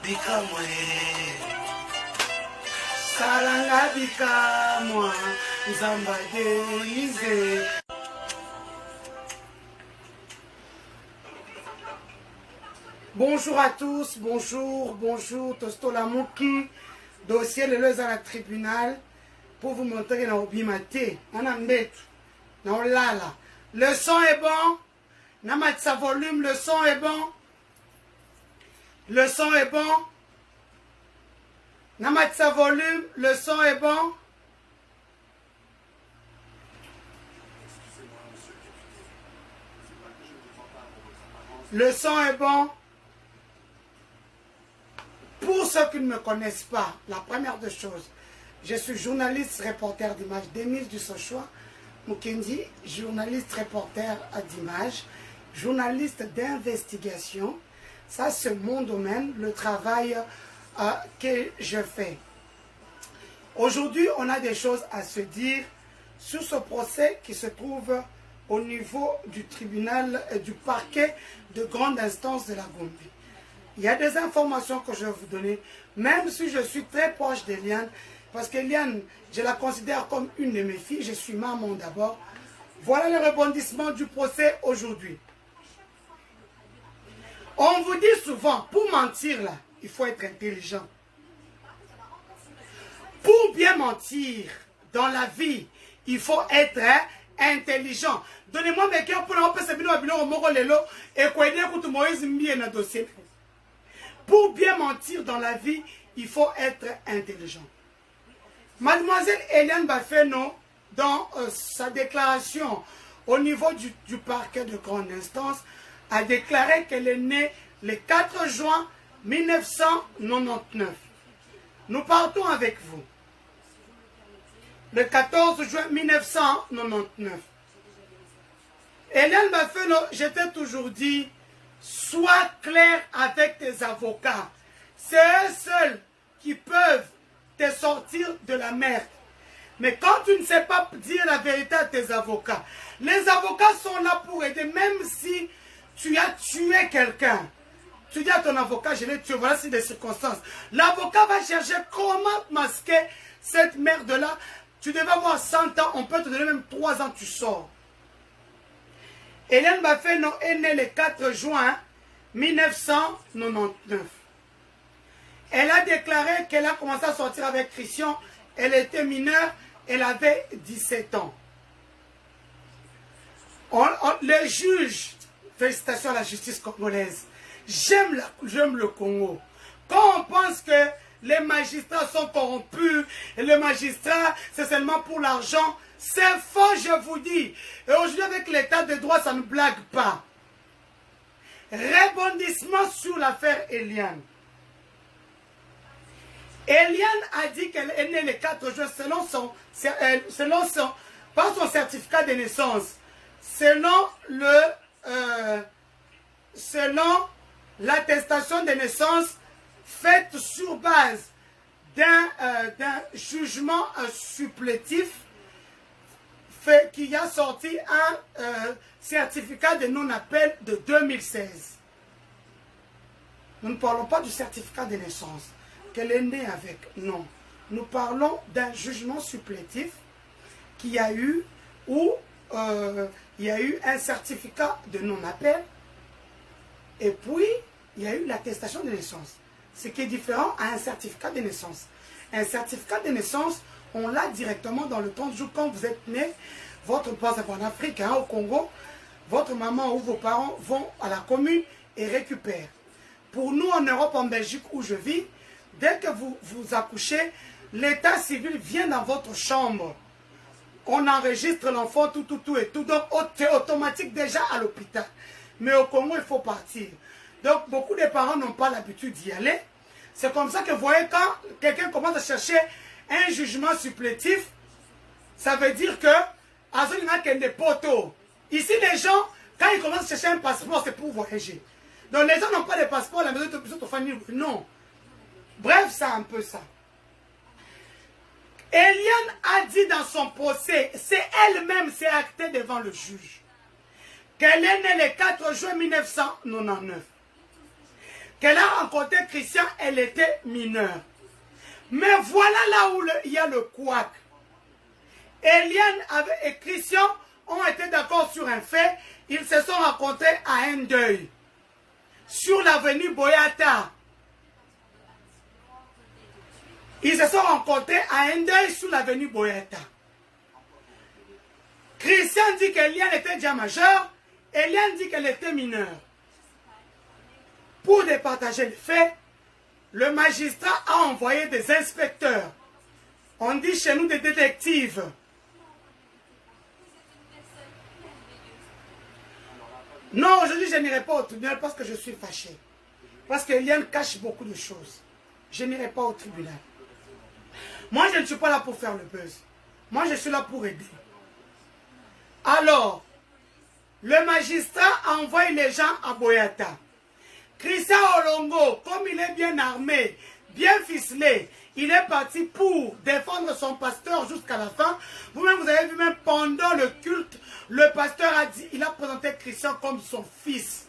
Bikamwe Salanga bikamwa Nzamba Denise. Bonjour à tous, bonjour, Tosto Lamuki, dossier le lez à la tribunal pour vous montrer na obimate, anambetu, na olala. Le son est bon, namatsa volume, le son est bon, le son est bon, namatsa volume, le son est bon. Le son est bon. Pour ceux qui ne me connaissent pas, la première des choses, je suis journaliste, reporter d'images, Denise Dussochoa Mukendi, journaliste, reporter d'images, journaliste d'investigation. Ça, c'est mon domaine, le travail que je fais. Aujourd'hui, on a des choses à se dire sur ce procès qui se trouve au niveau du tribunal et du parquet de grande instance de la Gambie. Il y a des informations que je vais vous donner, même si je suis très proche d'Eliane, parce qu'Eliane, je la considère comme une de mes filles, je suis maman d'abord. Voilà le rebondissement du procès aujourd'hui. On vous dit souvent, pour mentir là, il faut être intelligent. Pour bien mentir dans la vie, il faut être intelligent. Donnez-moi mes cœurs pour dossier. Pour bien mentir dans la vie, il faut être intelligent. Mademoiselle Eliane Bafeno, dans sa déclaration au niveau du parquet de grande instance, a déclaré qu'elle est née le 4 juin 1999. Nous partons avec vous. Le 14 juin 1999. Eliane Bafeno, je t'ai toujours dit, sois clair avec tes avocats. C'est eux seuls qui peuvent te sortir de la merde. Mais quand tu ne sais pas dire la vérité à tes avocats, les avocats sont là pour aider, même si tu as tué quelqu'un. Tu dis à ton avocat, je l'ai tué, voilà c'est des circonstances. L'avocat va chercher comment masquer cette merde-là. Tu devais avoir 100 ans, on peut te donner même 3 ans, tu sors. Eliane Bafeno est née le 4 juin 1999. Elle a déclaré qu'elle a commencé à sortir avec Christian. Elle était mineure, elle avait 17 ans. Le juge, félicitations à la justice congolaise. J'aime le Congo. Quand on pense que les magistrats sont corrompus, et le magistrat, c'est seulement pour l'argent, c'est faux, je vous dis. Et aujourd'hui, avec l'état de droit, ça ne blague pas. Rebondissement sur l'affaire Eliane. Eliane a dit qu'elle est née le 4 juin pas son certificat de naissance, selon l'attestation de naissance faite sur base d'un jugement supplétif qui a sorti un certificat de non-appel de 2016. Nous ne parlons pas du certificat de naissance qu'elle est née avec, non. Nous parlons d'un jugement supplétif qui a eu, où il y a eu un certificat de non-appel et puis il y a eu l'attestation de naissance. Ce qui est différent à un certificat de naissance. Un certificat de naissance, on l'a directement dans le 30 jours quand vous êtes né. Votre père, c'est en Afrique, hein, au Congo. Votre maman ou vos parents vont à la commune et récupèrent. Pour nous, en Europe, en Belgique, où je vis, dès que vous accouchez, l'état civil vient dans votre chambre. On enregistre l'enfant, tout et tout. Donc, c'est automatique déjà à l'hôpital. Mais au Congo, il faut partir. Donc, beaucoup de parents n'ont pas l'habitude d'y aller. C'est comme ça que vous voyez, quand quelqu'un commence à chercher un jugement supplétif, ça veut dire que ici, les gens, quand ils commencent à chercher un passeport, c'est pour voyager. Donc, les gens n'ont pas de passeport, la maison de famille, non. Bref, c'est un peu ça. Eliane a dit dans son procès, c'est elle-même s'est actée devant le juge, qu'elle est née le 4 juin 1999. qu'elle a rencontré Christian, elle était mineure. Mais voilà là où il y a le couac. Eliane et Christian ont été d'accord sur un fait. Ils se sont rencontrés à un deuil. Sur l'avenue Boyata. Ils se sont rencontrés à un deuil sur l'avenue Boyata. Christian dit qu'Eliane était déjà majeure. Eliane dit qu'elle était mineure. Pour départager les faits, le magistrat a envoyé des inspecteurs. On dit chez nous des détectives. Non, aujourd'hui je n'irai pas au tribunal parce que je suis fâché. Parce qu'Eliane cache beaucoup de choses. Je n'irai pas au tribunal. Moi je ne suis pas là pour faire le buzz. Moi je suis là pour aider. Alors, le magistrat a envoyé les gens à Boyata. Christian Olongo, comme il est bien armé, bien ficelé, il est parti pour défendre son pasteur jusqu'à la fin. Vous-même, vous avez vu, même pendant le culte, le pasteur a dit, il a présenté Christian comme son fils.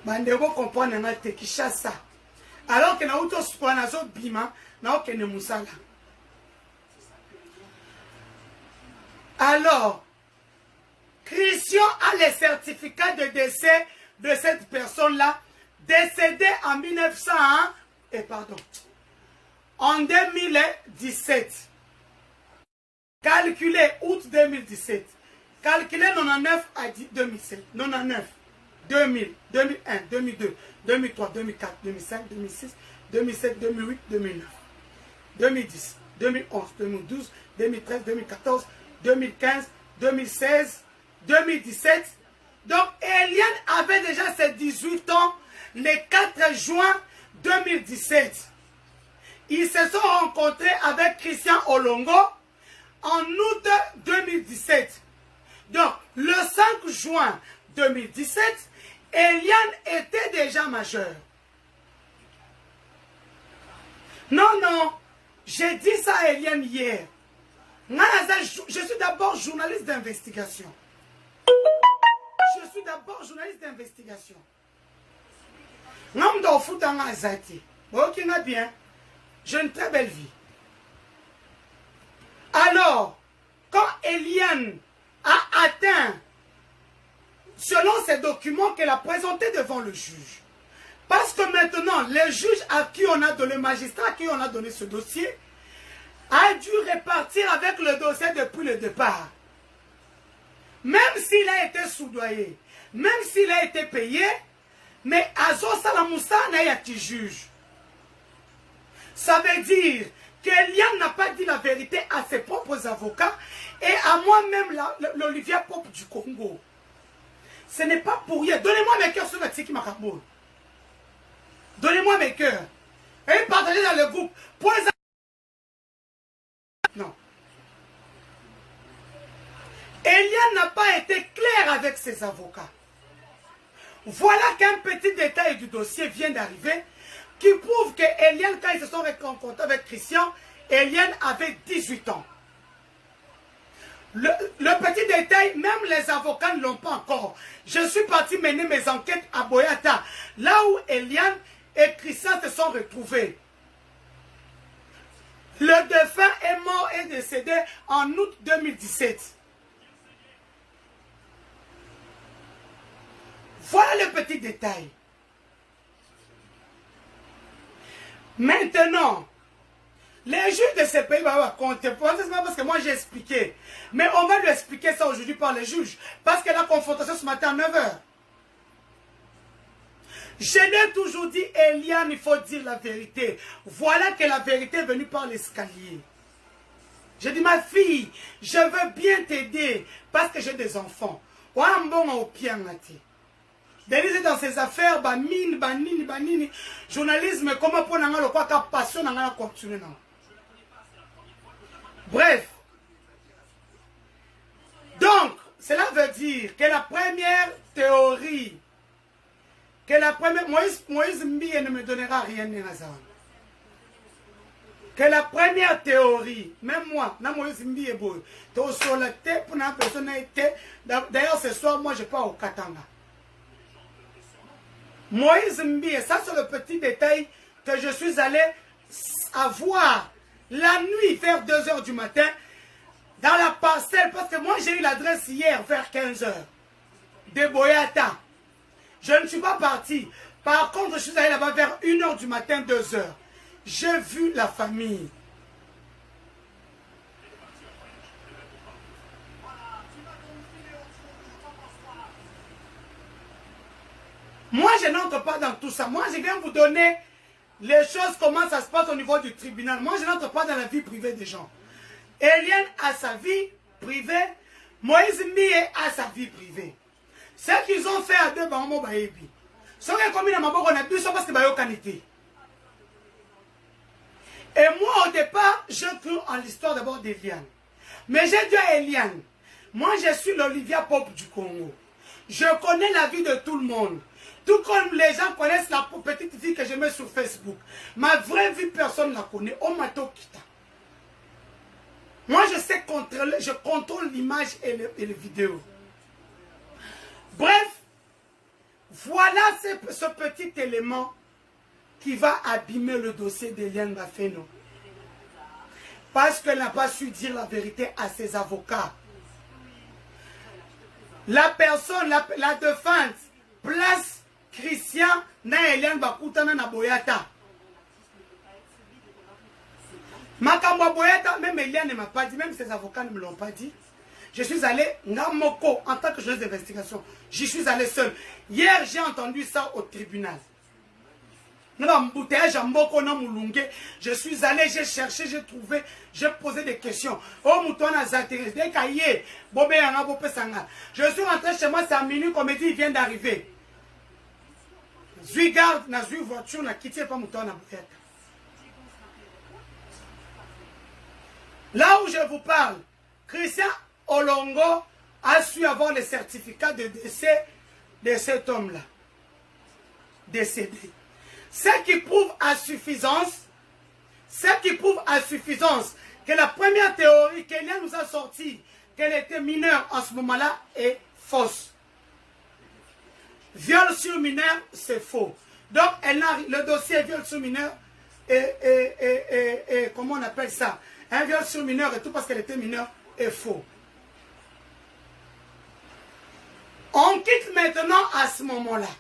Bandego comprend qui chasse ça. Alors que Naoto Spanazo Bima, Naoke Nemusala. Alors, Christian a les certificats de décès de cette personne-là, décédée en 1901, en 2017. Calculé août 2017. Calculé 99 à 2007. 99, 2000, 2001, 2002, 2003, 2004, 2005, 2006, 2007, 2008, 2009, 2010, 2011, 2012, 2013, 2014, 2015, 2016, 2017. Donc, Eliane avait déjà ses 18 ans le 4 juin 2017. Ils se sont rencontrés avec Christian Olongo en août 2017. Donc, le 5 juin 2017, Eliane était déjà majeure. Non, non, j'ai dit ça à Eliane hier. Je suis d'abord journaliste d'investigation. Je suis d'abord journaliste d'investigation. Bien. J'ai une très belle vie. Alors, quand Eliane a atteint, selon ces documents qu'elle a présentés devant le juge, parce que maintenant, les juges à qui on a donné, le magistrat à qui on a donné ce dossier, a dû repartir avec le dossier depuis le départ. Même s'il a été soudoyé, même s'il a été payé, mais Azo Salamoussa n'a été juge. Ça veut dire qu'Eliane n'a pas dit la vérité à ses propres avocats et à moi-même, l'Olivier Pop du Congo. Ce n'est pas pour rien. Donnez-moi mes cœurs sur la Tiki Makarboul. Donnez-moi mes cœurs. Et partagez dans le groupe. Pour les... Non. Eliane n'a pas été claire avec ses avocats. Voilà qu'un petit détail du dossier vient d'arriver qui prouve que Eliane, quand ils se sont rencontrés avec Christian, Eliane avait 18 ans. Le petit détail, même les avocats ne l'ont pas encore. Je suis parti mener mes enquêtes à Boyata, là où Eliane et Christian se sont retrouvés. Le défunt est mort et décédé en août 2017. Voilà le petit détail. Maintenant, les juges de ces pays vont compter. C'est pas parce que moi j'ai expliqué. Mais on va lui expliquer ça aujourd'hui par les juges. Parce que la confrontation ce matin à 9 h. Je l'ai toujours dit, Eliane, il faut dire la vérité. Voilà que la vérité est venue par l'escalier. J'ai dit, ma fille, je veux bien t'aider parce que j'ai des enfants. Voilà un bon au pied en athée. Denise dans ses affaires, banini, journalisme, comment pour n'en quoi qu'à passion n'en continuer. Bref. Donc, cela veut dire que la première théorie, Moïse Mbie ne me donnera rien de hasard. Que la première théorie, même moi, na Moïse Mbie est beau, sur la tête pour une personne été. D'ailleurs, ce soir, moi, je pars au Katanga. Moïse Mbie, ça c'est le petit détail que je suis allé avoir la nuit vers 2 h du matin dans la parcelle, parce que moi j'ai eu l'adresse hier vers 15 h de Boyata. Je ne suis pas parti. Par contre, je suis allé là-bas vers 1 h du matin, 2 h. J'ai vu la famille. Moi, je n'entre pas dans tout ça. Moi, je viens vous donner les choses, comment ça se passe au niveau du tribunal. Moi, je n'entre pas dans la vie privée des gens. Eliane a sa vie privée. Moïse Mbie a sa vie privée. Ce qu'ils ont fait à deux, Bango Baebi. Ce qui est commis dans ma boque, on a vu ça parce que Bayo Kanité. Et moi, au départ, je cru en l'histoire d'abord d'Eliane. Mais j'ai dit à Eliane, moi, je suis l'Olivia Pop du Congo. Je connais la vie de tout le monde. Tout comme les gens connaissent la petite fille que je mets sur Facebook. Ma vraie vie, personne ne la connaît. Omato Kita. Moi, je sais contrôler, je contrôle l'image et les vidéos. Bref, voilà ce petit élément qui va abîmer le dossier d'Eliane Bafeno. Parce qu'elle n'a pas su dire la vérité à ses avocats. La personne, la défense, place Christian na Eliane Bakutana na Boyata. Makambo Boyata, même Eliane ne m'a pas dit, même ses avocats ne me l'ont pas dit. Je suis allé, Namoko, en tant que journaliste d'investigation, j'y suis allé seul. Hier, j'ai entendu ça au tribunal. Je suis allé, j'ai cherché, j'ai trouvé, j'ai posé des questions. Je suis rentré chez moi, c'est à minuit qu'on me dit, il vient d'arriver. Je garde, je voiture, je quitté pas Moutouana. Là où je vous parle, Christian Olongo a su avoir le certificat de décès de cet homme-là. Décédé. Ce qui prouve à suffisance, que la première théorie qu'Eliane nous a sortie, qu'elle était mineure en ce moment-là, est fausse. Viol sur mineur, c'est faux. Donc, le dossier viol sur mineur, et comment on appelle ça? Un viol sur mineur et tout parce qu'elle était mineure est faux. On quitte maintenant à ce moment-là.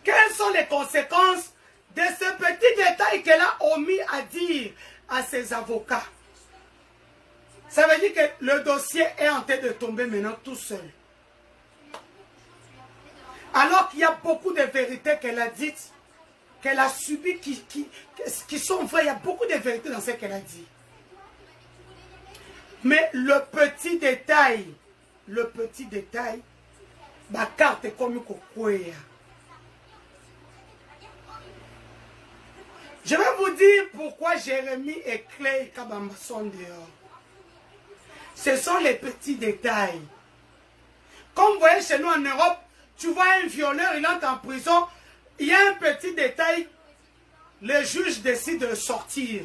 Quelles sont les conséquences de ce petit détail qu'elle a omis à dire à ses avocats? Ça veut dire que le dossier est en train de tomber maintenant tout seul. Alors qu'il y a beaucoup de vérités qu'elle a dites, qu'elle a subies, qui sont vraies. Il y a beaucoup de vérités dans ce qu'elle a dit. Mais le petit détail, ma carte est comme une. Je vais vous dire pourquoi Jérémie et Clay Kabamba sont dehors. Ce sont les petits détails. Comme vous voyez chez nous en Europe, tu vois un violeur, il entre en prison, il y a un petit détail, le juge décide de sortir.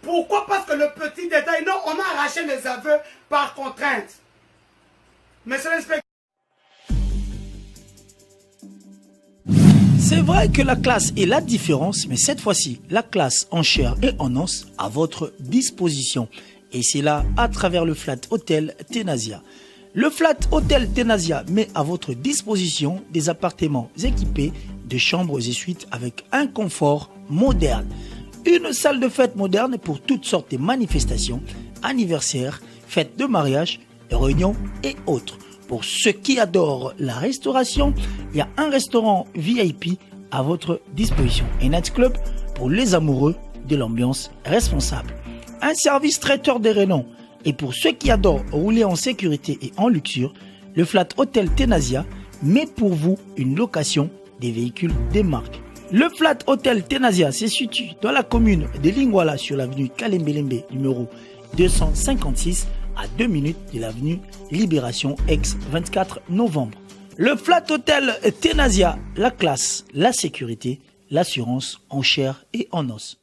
Pourquoi? Parce que le petit détail, non, on a arraché les aveux par contrainte. Monsieur l'inspecteur. C'est vrai que la classe est la différence, mais cette fois-ci, la classe en chair et en os à votre disposition. Et c'est là à travers le Flat Hotel Tenasia. Le Flat Hotel Tenasia met à votre disposition des appartements équipés de chambres et suites avec un confort moderne. Une salle de fête moderne pour toutes sortes de manifestations, anniversaires, fêtes de mariage, réunions et autres. Pour ceux qui adorent la restauration, il y a un restaurant VIP à votre disposition. Un nightclub pour les amoureux de l'ambiance responsable. Un service traiteur de renom. Et pour ceux qui adorent rouler en sécurité et en luxure, le Flat Hotel Tenasia met pour vous une location des véhicules des marques. Le Flat Hotel Tenasia se situe dans la commune de Lingwala sur l'avenue Kalembelembe numéro 256 à 2 minutes de l'avenue Libération ex 24 novembre. Le Flat Hotel Tenasia, la classe, la sécurité, l'assurance en chair et en os.